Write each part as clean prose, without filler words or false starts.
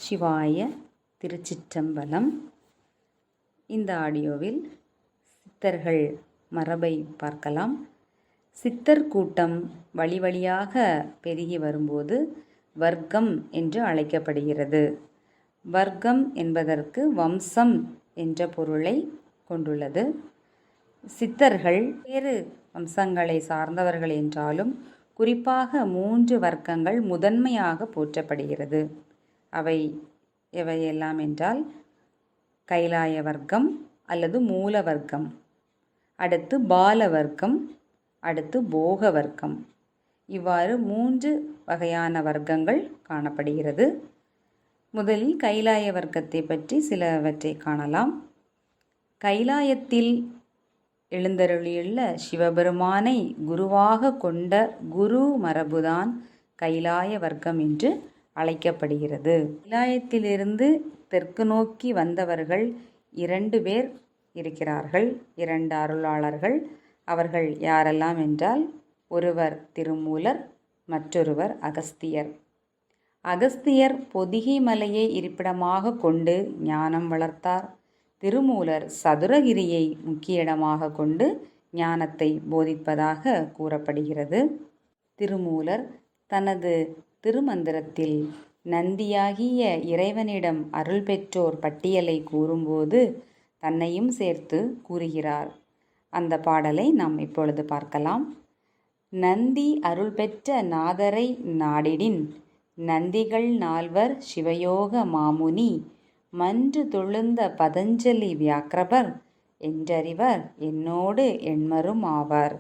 சிவாய திருச்சிற்றம்பலம். இந்த ஆடியோவில் சித்தர்கள் மரபை பார்க்கலாம். சித்தர் கூட்டம் வழி வழியாக பெருகி வரும்போது வர்க்கம் என்று அழைக்கப்படுகிறது. வர்க்கம் என்பதற்கு வம்சம் என்ற பொருளை கொண்டுள்ளது. சித்தர்கள் வேறு வம்சங்களை சார்ந்தவர்கள் என்றாலும் குறிப்பாக 3 வர்க்கங்கள் முதன்மையாக போற்றப்படுகிறது. அவை எவையெல்லாம் என்றால் கைலாய வர்க்கம் அல்லது மூல வர்க்கம், அடுத்து பால வர்க்கம், அடுத்து போக வர்க்கம். இவ்வாறு 3 வகையான வர்க்கங்கள் காணப்படுகிறது. முதலில் கைலாய வர்க்கத்தை பற்றி சிலவற்றை காணலாம். கைலாயத்தில் எழுந்தருளியுள்ள சிவபெருமானை குருவாக கொண்ட குரு மரபுதான் கைலாய வர்க்கம் என்று அழைக்கப்படுகிறது. கைலாயத்திலிருந்து தெற்கு நோக்கி வந்தவர்கள் 2 பேர் இருக்கிறார்கள், 2 அருளாளர்கள். அவர்கள் யாரெல்லாம் என்றால், ஒருவர் திருமூலர், மற்றொருவர் அகஸ்தியர். அகஸ்தியர் பொதிகை மலையை இருப்பிடமாக கொண்டு ஞானம் வளர்த்தார். திருமூலர் சதுரகிரியை முக்கிய இடமாக கொண்டு ஞானத்தை போதிப்பதாக கூறப்படுகிறது. திருமூலர் தனது திருமந்திரத்தில் நந்தியாகிய இறைவனிடம் அருள் பெற்றோர் பட்டியலை கூறும்போது தன்னையும் சேர்த்து கூறுகிறார். அந்த பாடலை நாம் இப்பொழுது பார்க்கலாம். நந்தி அருள் பெற்ற நாதரை நாடிடின், நந்திகள் 4 சிவயோக மாமுனி, மன்று தொழுந்த பதஞ்சலி வியாக்கிரபர், என்றறிவர் என்னோடு எண்மரும் ஆவார்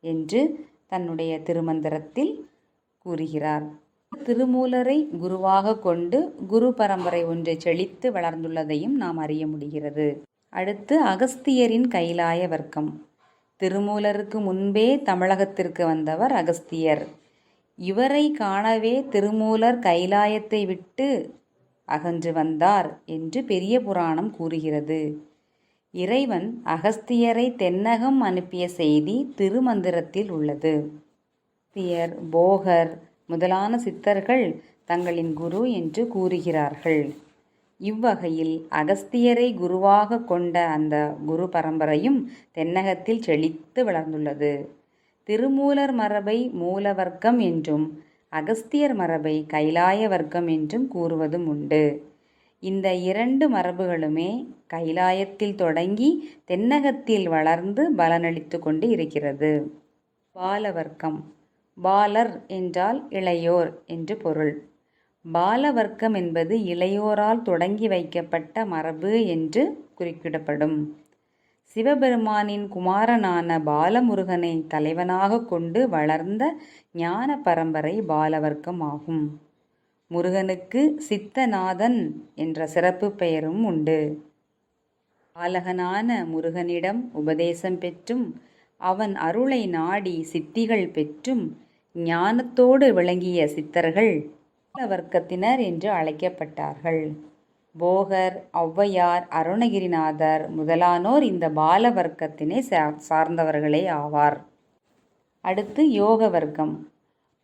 என்று தன்னுடைய திருமந்திரத்தில் கூறுகிறார். திருமூலரை குருவாக கொண்டு குரு பரம்பரை ஒன்றை செழித்து வளர்ந்துள்ளதையும் நாம் அறிய முடிகிறது. அடுத்து அகஸ்தியரின் கைலாய வர்க்கம். திருமூலருக்கு முன்பே தமிழகத்திற்கு வந்தவர் அகஸ்தியர். இவரை காணவே திருமூலர் கைலாயத்தை விட்டு அகன்று வந்தார் என்று பெரிய புராணம் கூறுகிறது. இறைவன் அகஸ்தியரை தென்னகம் அனுப்பிய செய்தி திருமந்திரத்தில் உள்ளது. அகஸ்தியர், போகர் முதலான சித்தர்கள் தங்களின் குரு என்று கூறுகிறார்கள். இவ்வகையில் அகஸ்தியரை குருவாக கொண்ட அந்த குரு பரம்பரையும் தென்னகத்தில் செழித்து வளர்ந்துள்ளது. திருமூலர் மரபை மூல வர்க்கம் என்றும் அகஸ்தியர் மரபை கைலாய வர்க்கம் என்றும் கூறுவதும் உண்டு. இந்த 2 மரபுகளுமே கைலாயத்தில் தொடங்கி தென்னகத்தில் வளர்ந்து பலனளித்து கொண்டு இருக்கிறது. பால வர்க்கம். பாலர் என்றால் இளையோர் என்று பொருள். பால வர்க்கம் என்பது இளையோரால் தொடங்கி வைக்கப்பட்ட மரபு என்று குறிப்பிடப்படும். சிவபெருமானின் குமாரனான பாலமுருகனை தலைவனாக கொண்டு வளர்ந்த ஞான பரம்பரை பாலவர்க்கம் ஆகும். முருகனுக்கு சித்தநாதன் என்ற சிறப்பு பெயரும் உண்டு. பாலகனான முருகனிடம் உபதேசம் பெற்றும் அவன் அருளை நாடி சித்திகள் பெற்றும் ஞானத்தோடு விளங்கிய சித்தர்கள் பாலவர்க்கத்தினர் என்று அழைக்கப்பட்டார்கள். போகர், ஔவையார், அருணகிரிநாதர் முதலானோர் இந்த பால வர்க்கத்தினை சார்ந்தவர்களே ஆவார். அடுத்து யோக வர்க்கம்.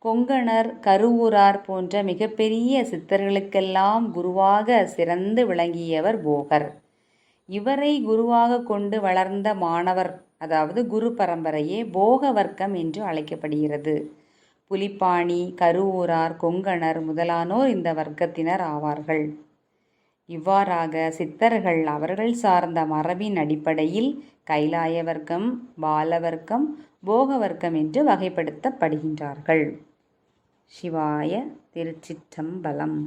கொங்கணர், கருவூரார் போன்ற மிகப்பெரிய சித்தர்களுக்கெல்லாம் குருவாக சிறந்து விளங்கியவர் போகர். இவரை குருவாக கொண்டு வளர்ந்த மாணவர், அதாவது குரு பரம்பரையே போக வர்க்கம் என்று அழைக்கப்படுகிறது. புலிப்பாணி, கருவூரார், கொங்கணர் முதலானோர் இந்த வர்க்கத்தினர் ஆவார்கள். இவ்வாறாக சித்தர்கள் அவர்கள் சார்ந்த மரபின் அடிப்படையில் கைலாய வர்க்கம், பாலவர்க்கம், போக வர்க்கம் என்று வகைப்படுத்தப்படுகின்றார்கள். சிவாய திருச்சிற்றம்பலம்.